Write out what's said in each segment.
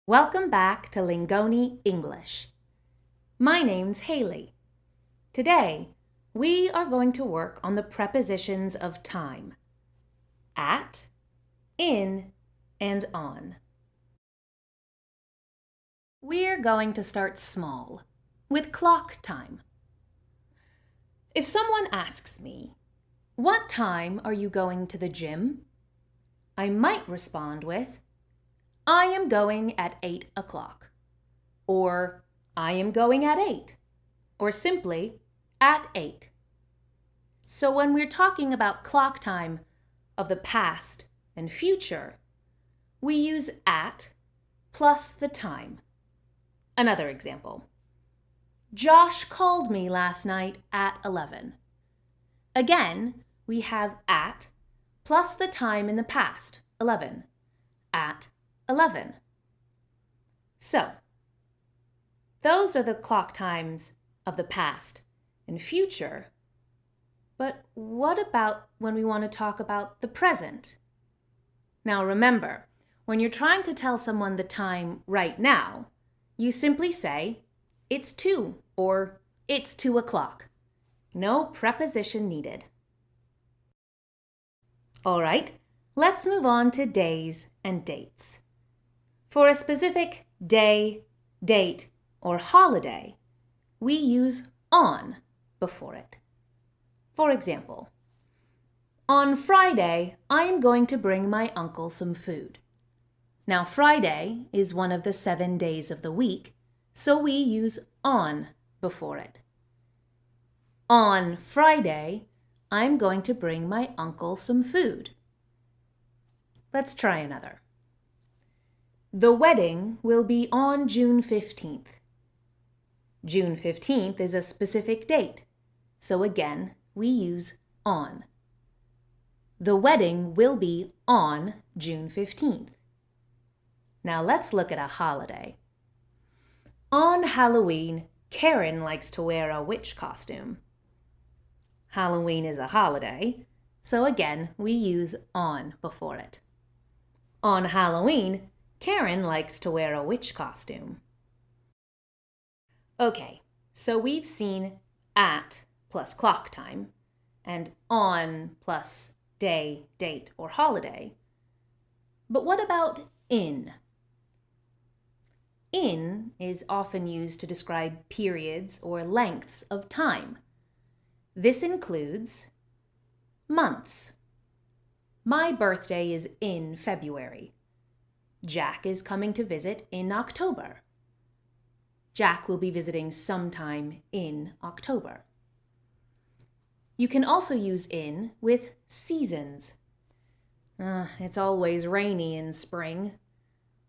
Welcome back to Lingoni English. My name's Haley. Today, we are going to work on the prepositions of time. At, in, and on. We're going to start small, with clock time. If someone asks me, "What time are you going to the gym?" I might respond with, "I am going at 8 o'clock," or "I am going at 8," or simply, "at 8." So when we're talking about clock time of the past and future, we use at plus the time. Another example. Josh called me last night at 11. Again, we have at plus the time in the past, 11, at 11. So, those are the clock times of the past and future. But what about when we want to talk about the present? Now remember, when you're trying to tell someone the time right now, you simply say, "It's 2," or "It's 2 o'clock." No preposition needed. All right, let's move on to days and dates. For a specific day, date, or holiday, we use on before it. For example, on Friday, I am going to bring my uncle some food. Now, Friday is one of the 7 days of the week, so we use on before it. On Friday, I'm going to bring my uncle some food. Let's try another. The wedding will be on June 15th. June 15th is a specific date, so again, we use on. The wedding will be on June 15th. Now let's look at a holiday. On Halloween, Karen likes to wear a witch costume. Halloween is a holiday, so again, we use on before it. On Halloween, Karen likes to wear a witch costume. Okay, so we've seen at plus clock time and on plus day, date, or holiday. But what about in? In is often used to describe periods or lengths of time. This includes months. My birthday is in February. Jack is coming to visit in October. Jack will be visiting sometime in October. You can also use in with seasons. It's always rainy in spring.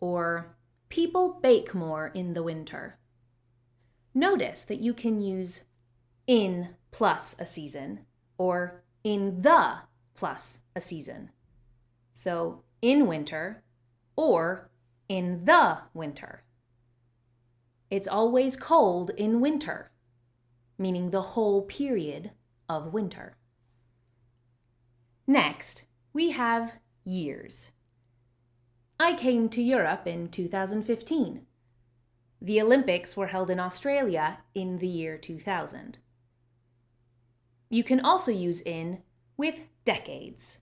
Or people bake more in the winter. Notice that you can use in plus a season or in the plus a season. So in winter or in the winter. It's always cold in winter, meaning the whole period of winter. Next, we have years. I came to Europe in 2015. The Olympics were held in Australia in the year 2000. You can also use in with decades.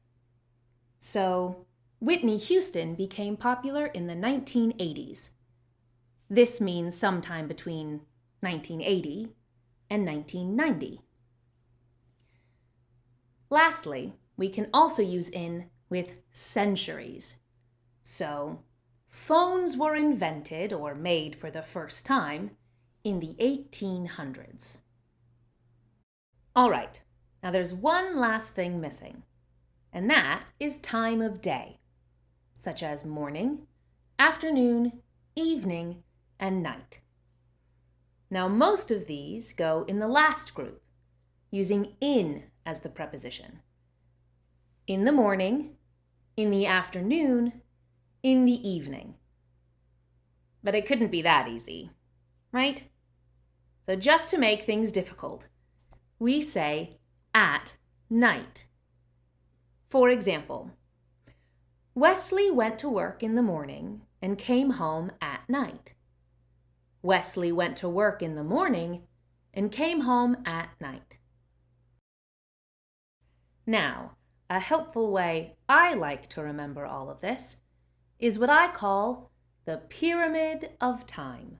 So, Whitney Houston became popular in the 1980s. This means sometime between 1980 and 1990. Lastly, we can also use in with centuries. So, phones were invented or made for the first time in the 1800s. All right, now there's one last thing missing, and that is time of day, such as morning, afternoon, evening, and night. Now, most of these go in the last group, using in as the preposition. In the morning, in the afternoon, in the evening. But it couldn't be that easy, right? So just to make things difficult, we say at night. For example, Wesley went to work in the morning and came home at at night. Wesley went to work in the morning and came home at night. Now, a helpful way I like to remember all of this is what I call the pyramid of time.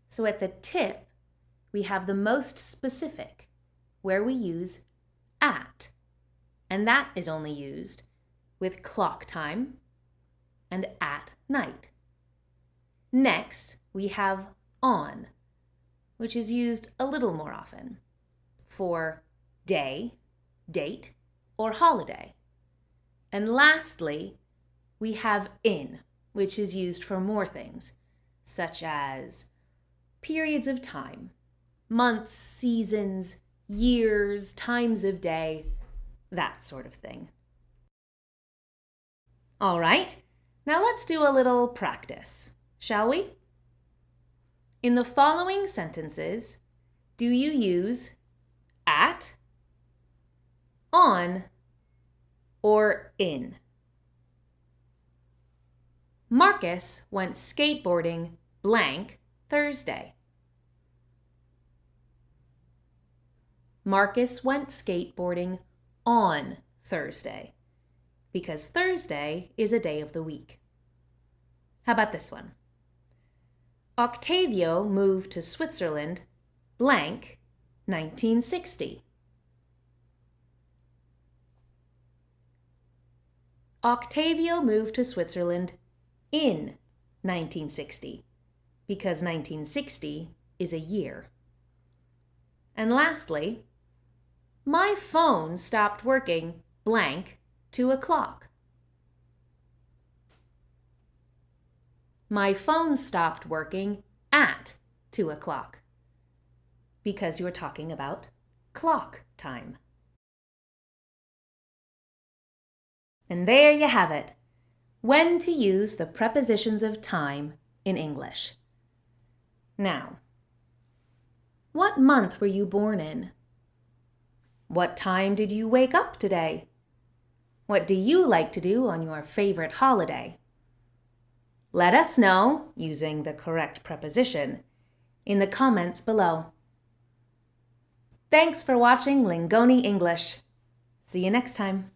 So at the tip, we have the most specific, where we use at, and that is only used with clock time and at night. Next, we have on, which is used a little more often for day, date, or holiday. And lastly, we have in, which is used for more things, such as periods of time, months, seasons, years, times of day, that sort of thing. All right, now let's do a little practice, shall we? In the following sentences, do you use at, on, or in? Marcus went skateboarding blank Thursday. Marcus went skateboarding on Thursday because Thursday is a day of the week. How about this one? Octavio moved to Switzerland blank 1960. Octavio moved to Switzerland in 1960 because 1960 is a year. And lastly, my phone stopped working blank 2 o'clock. My phone stopped working at 2 o'clock because you're talking about clock time. And there you have it, when to use the prepositions of time in English. Now, what month were you born in? What time did you wake up today? What do you like to do on your favorite holiday? Let us know, using the correct preposition, in the comments below. Thanks for watching Lingoni English. See you next time.